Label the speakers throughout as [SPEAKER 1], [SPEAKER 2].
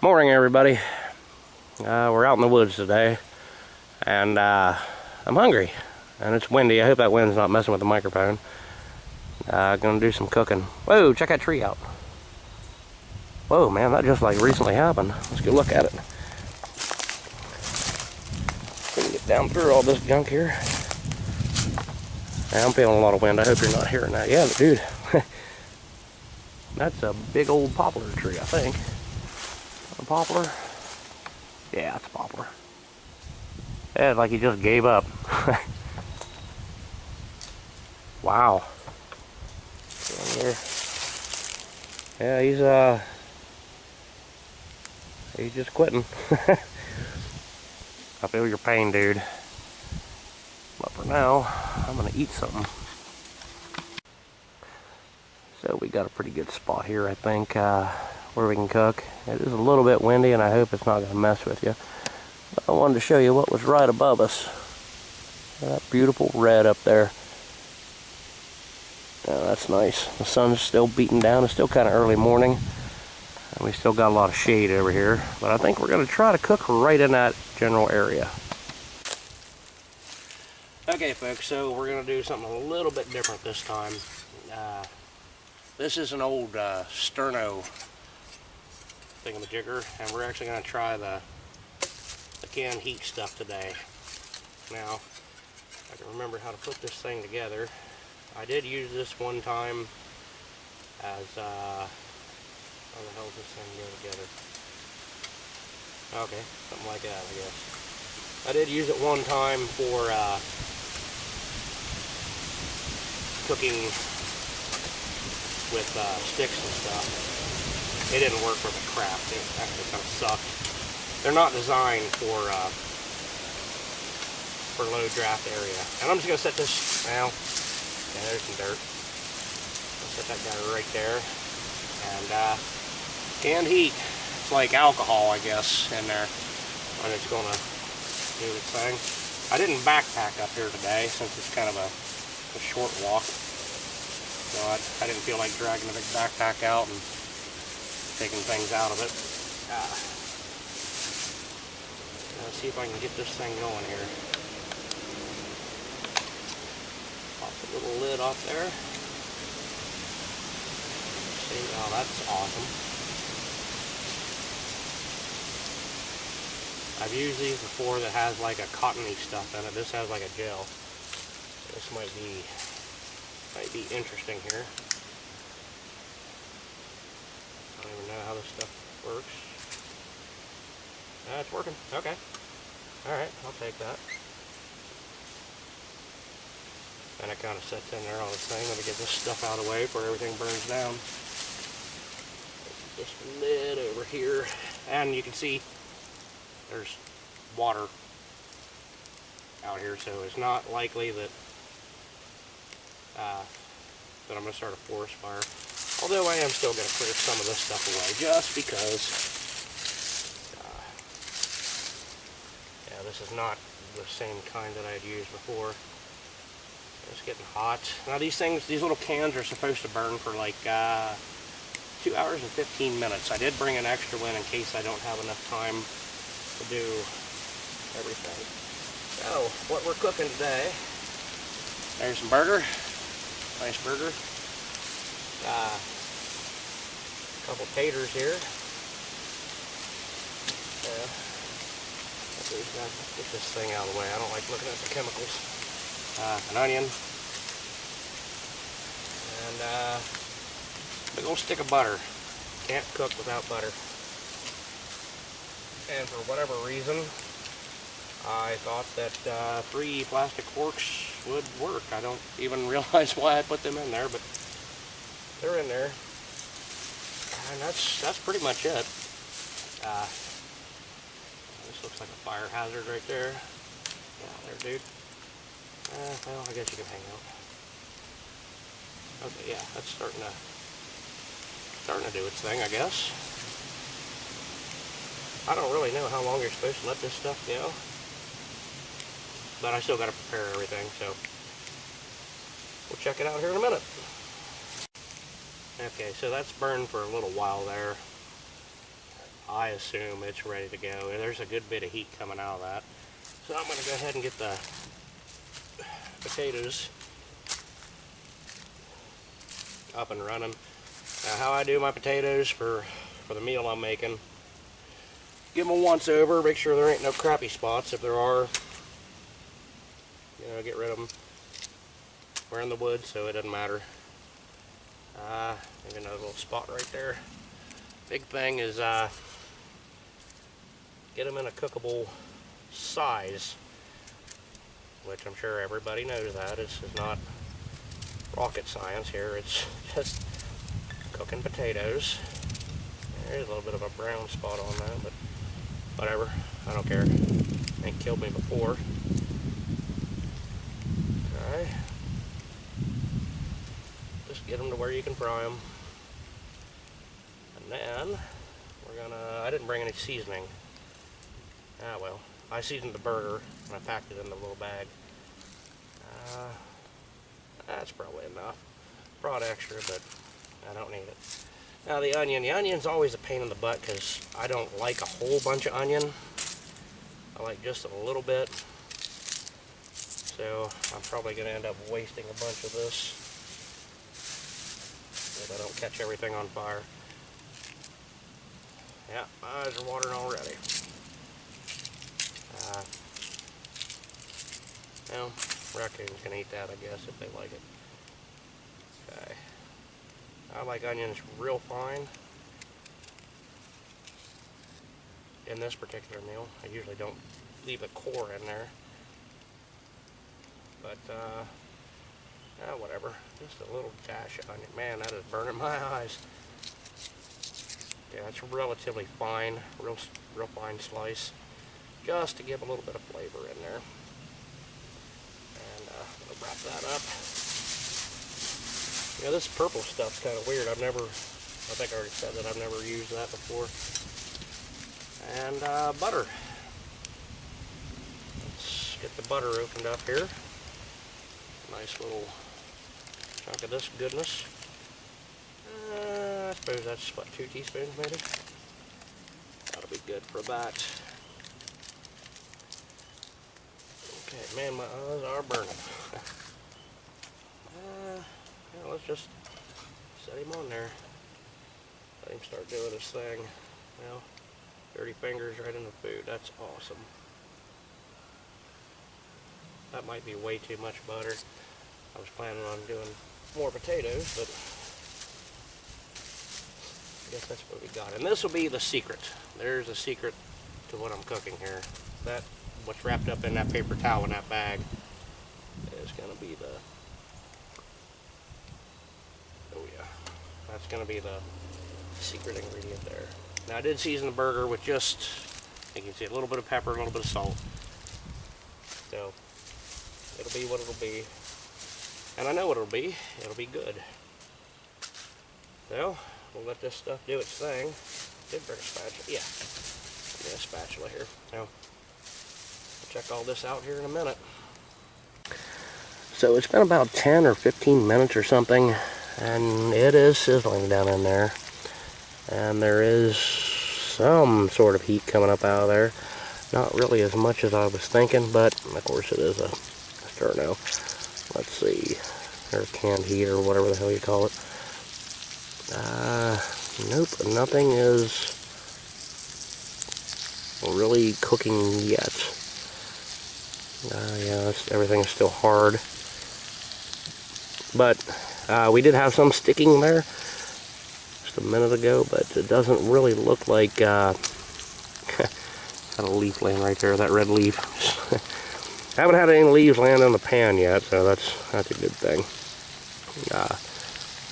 [SPEAKER 1] Morning, everybody. We're out in the woods today, and I'm hungry, and it's windy. I hope that wind's not messing with the microphone. Gonna do some cooking. Whoa, check that tree out. Whoa, man, that just like recently happened. Let's go look at it. Gonna get down through all this junk here. I'm feeling a lot of wind. I hope you're not hearing that. Yeah, dude. That's a big old poplar tree, I think. A poplar? Yeah, it's a poplar. Yeah, like he just gave up. Wow. Here. Yeah, he's just quitting. I feel your pain, dude. But for now, I'm gonna eat something. So we got a pretty good spot here, I think, where we can cook. It is a little bit windy, and I hope it's not gonna mess with you. But I wanted to show you what was right above us. That beautiful red up there. Yeah, that's nice. The sun's still beating down. It's still kind of early morning. And we still got a lot of shade over here. But I think we're going to try to cook right in that general area. Okay, folks, so we're going to do something a little bit different this time. This is an old sterno thingamajigger, and we're actually going to try the canned heat stuff today. Now, I can remember how to put this thing together. I did use this one time as, how the hell does this thing go together? Okay, something like that, I guess. I did use it one time for cooking with sticks and stuff. It didn't work for the craft. It actually kind of sucked. They're not designed for low draft area. And I'm just going to set this, well, yeah, there's some dirt. I'll set that guy right there. And canned heat. It's like alcohol, I guess, in there when it's going to do its thing. I didn't backpack up here today since it's kind of a short walk. So I didn't feel like dragging a big backpack out and taking things out of it. Let's see if I can get this thing going here. Pop the little lid off there. See, oh, that's awesome. I've used these before that has like a cottony stuff in it. This has like a gel. This might be interesting here. I don't even know how this stuff works. It's working. Okay. Alright, I'll take that. And it kind of sets in there on its thing. Let me get this stuff out of the way before everything burns down. This lid over here. And you can see there's water out here, so it's not likely that I'm going to start a forest fire. Although I am still going to clear some of this stuff away, just because yeah, this is not the same kind that I'd used before. It's getting hot. Now these little cans are supposed to burn for like 2 hours and 15 minutes. I did bring an extra one in case I don't have enough time to do everything. So, what we're cooking today, there's some burger. Nice burger. A couple taters here. Get this thing out of the way. I don't like looking at the chemicals. An onion. And a big old stick of butter. Can't cook without butter. And for whatever reason, I thought that 3 plastic forks would work. I don't even realize why I put them in there, but they're in there. And that's pretty much it. This looks like a fire hazard right there. Yeah, there, dude. Well, I guess you can hang out. Okay, yeah, that's starting to do its thing, I guess. I don't really know how long you're supposed to let this stuff go. But I still got to prepare everything, so we'll check it out here in a minute. Okay, so that's burned for a little while there. I assume it's ready to go. And there's a good bit of heat coming out of that. So I'm going to go ahead and get the potatoes up and running. Now, how I do my potatoes for the meal I'm making, give them a once over, make sure there ain't no crappy spots. If there are, you know, get rid of them. We're in the woods, so it doesn't matter. Maybe another little spot right there. Big thing is get them in a cookable size, which I'm sure everybody knows that. This is not rocket science here. It's just cooking potatoes. There's a little bit of a brown spot on that, but whatever. I don't care. Ain't killed me before. Okay. Just get them to where you can fry them. And then we're gonna, I didn't bring any seasoning. Ah well, I seasoned the burger and I packed it in the little bag. That's probably enough. Brought extra, but I don't need it. Now the onion's always a pain in the butt because I don't like a whole bunch of onion. I like just a little bit. So I'm probably going to end up wasting a bunch of this if I don't catch everything on fire. Yeah, my eyes are watering already. Well, raccoons can eat that, I guess, if they like it. Okay. I like onions real fine. In this particular meal, I usually don't leave a core in there. But, whatever. Just a little dash of onion. Man, that is burning my eyes. Yeah, it's relatively fine, real fine slice, just to give a little bit of flavor in there. And I'll wrap that up. Yeah, this purple stuff's kind of weird. I think I already said that I've never used that before. And butter. Let's get the butter opened up here. Nice little chunk of this goodness. I suppose that's, what, 2 teaspoons maybe? That'll be good for that. Okay, man, my eyes are burning. Yeah, let's just set him on there. Let him start doing his thing. Well, dirty fingers right in the food. That's awesome. That might be way too much butter. I was planning on doing more potatoes, but I guess that's what we got. And this will be the secret. There's a secret to what I'm cooking here. That, what's wrapped up in that paper towel in that bag, is going to be the, oh yeah, that's going to be the secret ingredient there. Now I did season the burger with just, you can see a little bit of pepper, a little bit of salt. So it'll be what it'll be. And I know what it'll be. It'll be good. So we'll let this stuff do its thing. Did bring a spatula. Yeah. Give me a spatula here. Now, we'll check all this out here in a minute. So it's been about 10 or 15 minutes or something, and it is sizzling down in there. And there is some sort of heat coming up out of there. Not really as much as I was thinking, but of course it is a sterno. Let's see, or canned heat or whatever the hell you call it. Nope, nothing is really cooking yet. Yeah, everything is still hard. But we did have some sticking there just a minute ago, but it doesn't really look like, got a leaf laying right there, that red leaf. Haven't had any leaves land on the pan yet, so that's a good thing.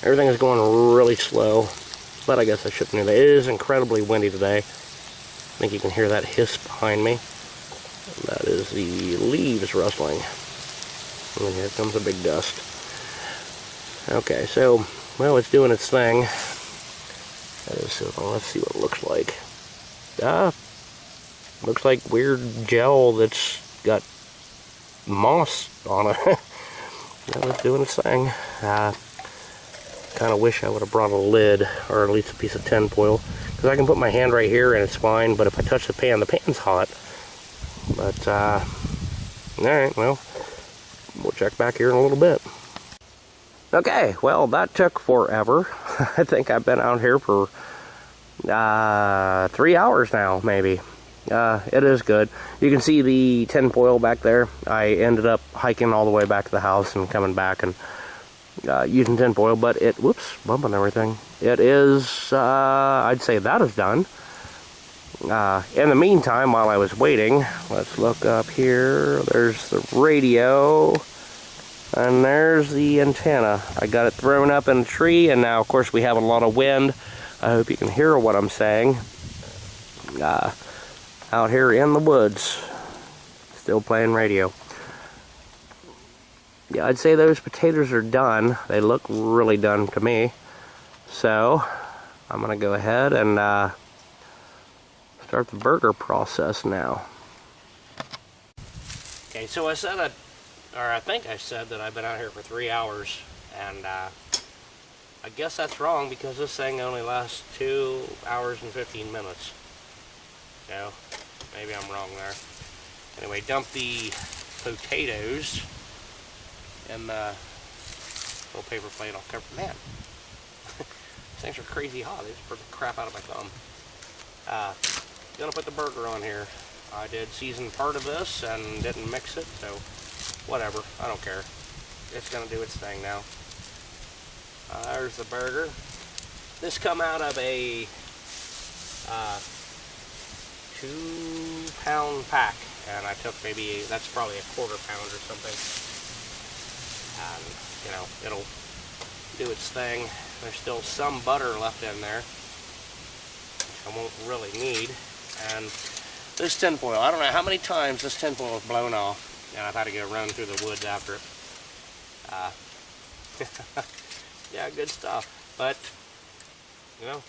[SPEAKER 1] Everything is going really slow, but I guess I shouldn't do that. It is incredibly windy today. I think you can hear that hiss behind me. That is the leaves rustling. And here comes a big gust. Okay, so, well, it's doing its thing. That is sizzling. Let's see what it looks like. Looks like weird gel that's got moss on it. That was doing its thing. Kind of wish I would have brought a lid, or at least a piece of tin foil. because I can put my hand right here and it's fine, but if I touch the pan's hot. But, alright, well, we'll check back here in a little bit. Okay, well, that took forever. I think I've been out here for 3 hours now, maybe. It is good. You can see the tinfoil back there. I ended up hiking all the way back to the house and coming back and using tinfoil, but it, whoops, bumping everything. It is, I'd say that is done. In the meantime, while I was waiting, let's look up here. There's the radio, and there's the antenna. I got it thrown up in a tree, and now, of course, we have a lot of wind. I hope you can hear what I'm saying. Out here in the woods, still playing radio. Yeah, I'd say those potatoes are done. They look really done to me. So, I'm going to go ahead and start the burger process now. Okay, so I said I think I said that I've been out here for 3 hours, and I guess that's wrong because this thing only lasts 2 hours and 15 minutes. So, maybe I'm wrong there. Anyway, dump the potatoes in the little paper plate. I'll cover. Man, these things are crazy hot. They just burn the crap out of my thumb. Gonna put the burger on here. I did season part of this and didn't mix it, so whatever. I don't care. It's gonna do its thing now. There's the burger. This come out of a 2-pound pack, and I took maybe, that's probably a 1/4 pound or something. And, you know, it'll do its thing. There's still some butter left in there, which I won't really need. And this tinfoil, I don't know how many times this tinfoil has blown off, and I've had to go run through the woods after it. Yeah, good stuff. But, you know,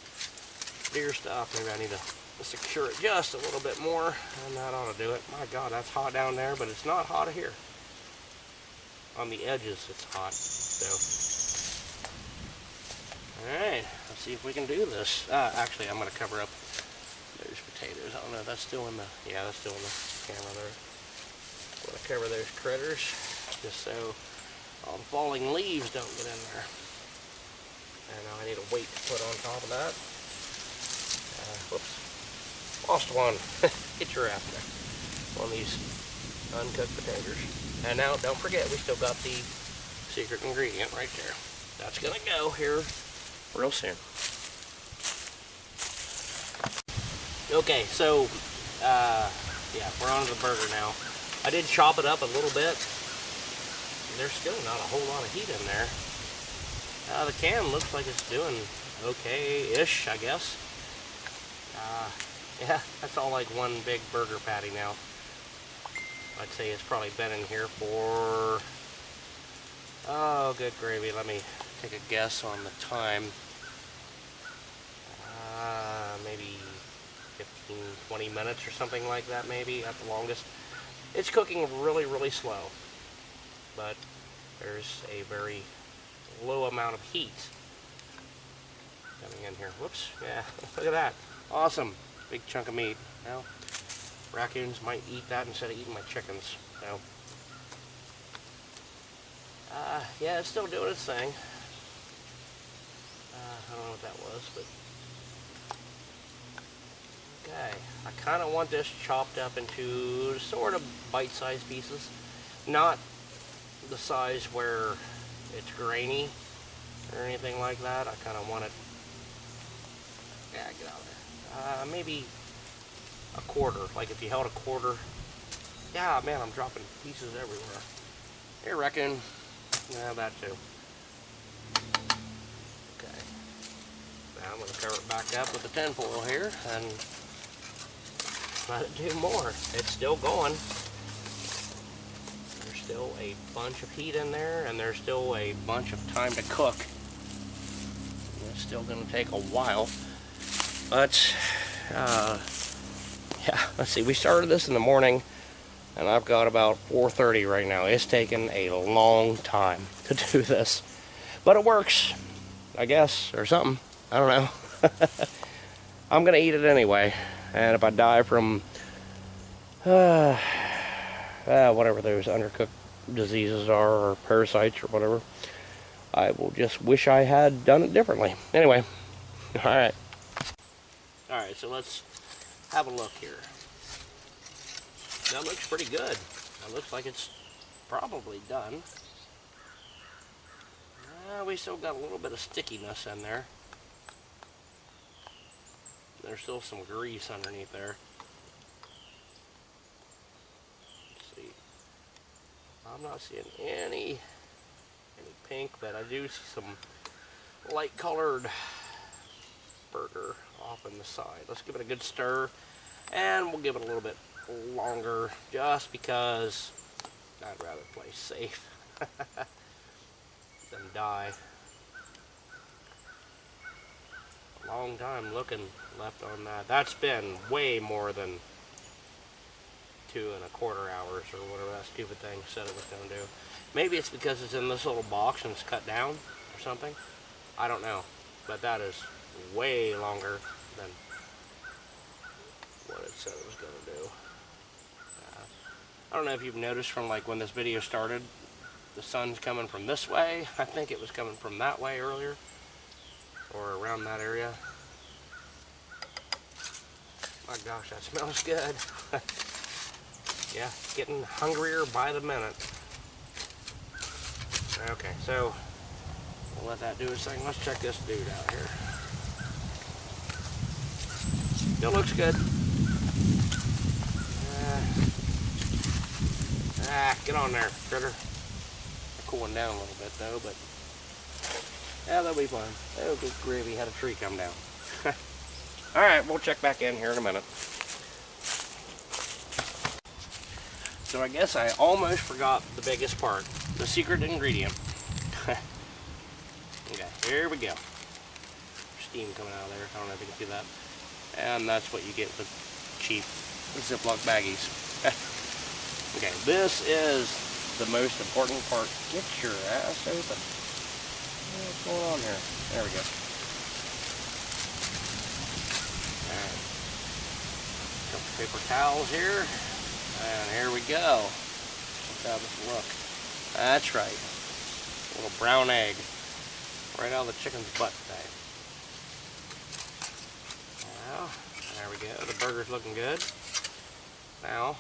[SPEAKER 1] do your stuff. Maybe I need to secure it just a little bit more, and that ought to do it. My God, that's hot down there, but it's not hot here. On the edges, it's hot. So, all right, let's see if we can do this. Actually, I'm going to cover up those potatoes. I don't know. That's still in the. Yeah, that's still in the camera there. I'm going to cover those critters just so all the falling leaves don't get in there. And now I need a weight to put on top of that. Whoops. Lost one. Get your ass there. One of these uncooked potatoes. And now, don't forget, we still got the secret ingredient right there. That's gonna go here real soon. Okay, so, yeah, we're on to the burger now. I did chop it up a little bit. There's still not a whole lot of heat in there. The can looks like it's doing okay-ish, I guess. Yeah, that's all like one big burger patty now. I'd say it's probably been in here for, oh, good gravy. Let me take a guess on the time. Maybe 15, 20 minutes or something like that, maybe at the longest. It's cooking really, really slow, but there's a very low amount of heat coming in here. Whoops, yeah, look at that. Awesome. Big chunk of meat. Well, raccoons might eat that instead of eating my chickens. So, yeah, it's still doing its thing. I don't know what that was, but okay. I kind of want this chopped up into sort of bite-sized pieces, not the size where it's grainy or anything like that. I kind of want it. Yeah, get out of there. Maybe a 1/4, like if you held a 1/4. Yeah, man, I'm dropping pieces everywhere. Here, raccoon. Yeah, that too. Okay. Now I'm going to cover it back up with the tinfoil here and let it do more. It's still going. There's still a bunch of heat in there, and there's still a bunch of time to cook. It's still going to take a while. But, yeah, let's see, we started this in the morning, and I've got about 4:30 right now. It's taken a long time to do this. But it works, I guess, or something. I don't know. I'm gonna eat it anyway. And if I die from whatever those undercooked diseases are, or parasites, or whatever, I will just wish I had done it differently. Anyway, alright. Alright, so let's have a look here. That looks pretty good. That looks like it's probably done. We still got a little bit of stickiness in there. There's still some grease underneath there. Let's see. I'm not seeing any pink, but I do see some light colored burger off in the side. Let's give it a good stir, and we'll give it a little bit longer just because I'd rather play safe than die. A long time looking left on that. That's been way more than 2¼ hours or whatever that stupid thing said it was going to do. Maybe it's because it's in this little box and it's cut down or something. I don't know. But that is way longer than what it said it was going to do. I don't know if you've noticed from like when this video started, the sun's coming from this way. I think it was coming from that way earlier, or around that area. My gosh, that smells good. Yeah, getting hungrier by the minute. Okay, so we'll let that do its thing. Let's check this dude out here. Still looks good. Get on there, critter. Cooling down a little bit though, but yeah, that'll be fine. Oh, good gravy, had a tree come down. Alright, we'll check back in here in a minute. So I guess I almost forgot the biggest part, the secret ingredient. Okay, here we go. Steam coming out of there, I don't know if you can see that. And that's what you get with cheap Ziploc baggies. Okay, this is the most important part. Get your ass open. What's going on here? There we go. Alright. Couple paper towels here. And here we go. Let's have this look. That's right. A little brown egg. Right out of the chicken's butt today. Now, there we go. The burger's looking good. Now,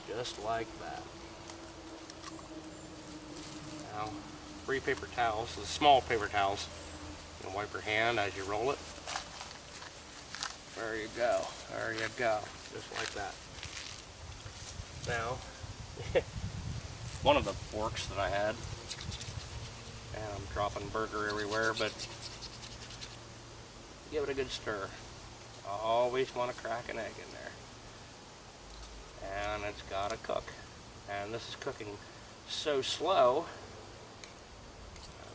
[SPEAKER 1] just like that. Now, 3 paper towels, the small paper towels. You can wipe your hand as you roll it. There you go. There you go. Just like that. Now, one of the forks that I had, and I'm dropping burger everywhere, but give it a good stir. Always want to crack an egg in there. And it's got to cook. And this is cooking so slow,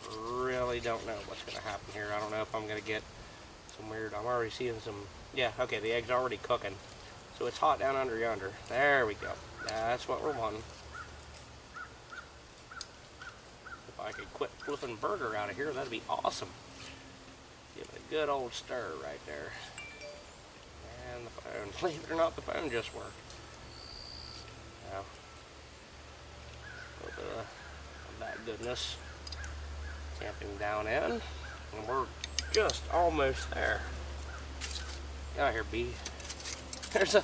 [SPEAKER 1] I really don't know what's going to happen here. I don't know if I'm going to get some weird, I'm already seeing some, yeah, okay, the egg's already cooking. So it's hot down under yonder. There we go. That's what we're wanting. If I could quit flipping burger out of here, that'd be awesome. Give it a good old stir right there. And the phone, believe it or not, the phone just worked. Now, a little bit of that goodness tamping down in, and we're just almost there. Get out here, bee. There's a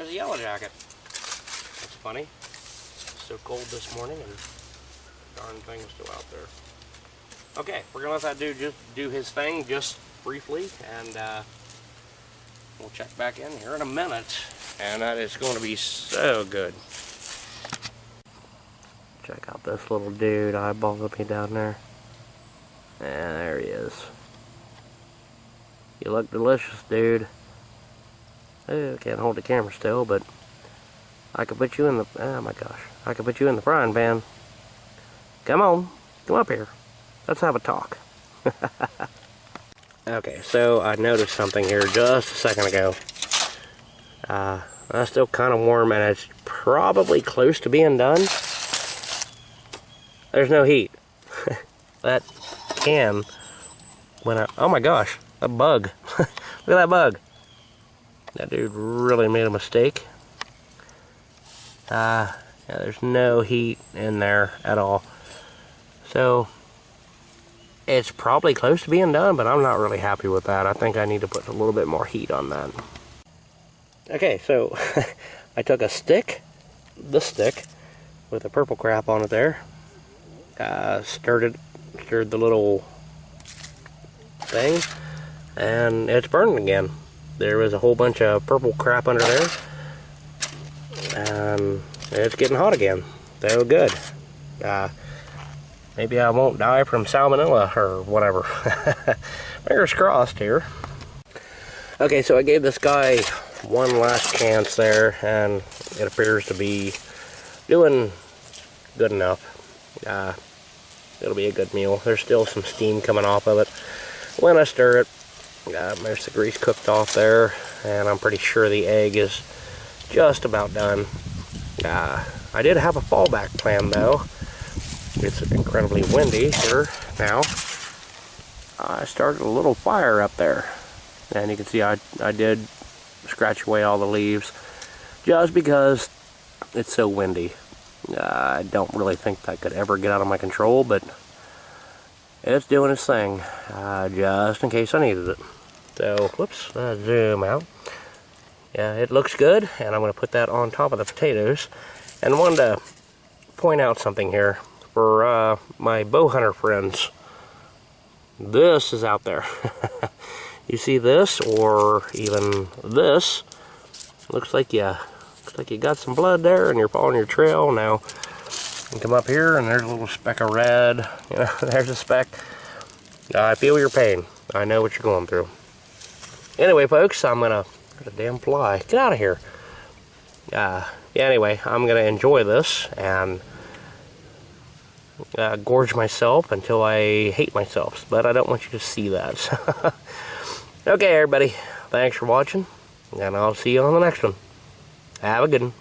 [SPEAKER 1] yellow jacket. That's funny. It's so cold this morning, and the darn thing is still out there. Okay, we're gonna let that dude just do his thing just briefly, and we'll check back in here in a minute. And that is going to be so good. Check out this little dude eyeballing me down there. And there he is. You look delicious, dude. Oh, can't hold the camera still, but I could put you in the, oh my gosh, I could put you in the frying pan. Come on, come up here. Let's have a talk. Okay, so I noticed something here just a second ago. That's still kind of warm, and it's probably close to being done. There's no heat. That can when oh my gosh, a bug. Look at that bug. That dude really made a mistake. Yeah, there's no heat in there at all. So it's probably close to being done, but I'm not really happy with that. I think I need to put a little bit more heat on that. Okay, so I took a stick, this stick, with the purple crap on it there. Stirred the little thing, and it's burning again. There was a whole bunch of purple crap under there, and it's getting hot again. So good. Maybe I won't die from salmonella or whatever. Fingers crossed here. Okay, so I gave this guy one last chance there, and it appears to be doing good enough. It'll be a good meal. There's still some steam coming off of it. When I stir it, most of the grease cooked off there, and I'm pretty sure the egg is just about done. I did have a fallback plan though. It's incredibly windy here now. I started a little fire up there, and you can see I did scratch away all the leaves just because it's so windy. I don't really think that could ever get out of my control, but it's doing its thing, just in case I needed it. So, whoops, zoom out. Yeah, it looks good, and I'm going to put that on top of the potatoes. And I wanted to point out something here for my bow hunter friends. This is out there. You see this, or even this? Looks like you got some blood there, and you're following your trail. Now, you come up here, and there's a little speck of red. You know, there's a speck. I feel your pain. I know what you're going through. Anyway, folks, I'm gonna. What a damn fly! Get out of here. Yeah. Anyway, I'm gonna enjoy this and gorge myself until I hate myself. But I don't want you to see that. Okay, everybody. Thanks for watching, and I'll see you on the next one. Have a good one.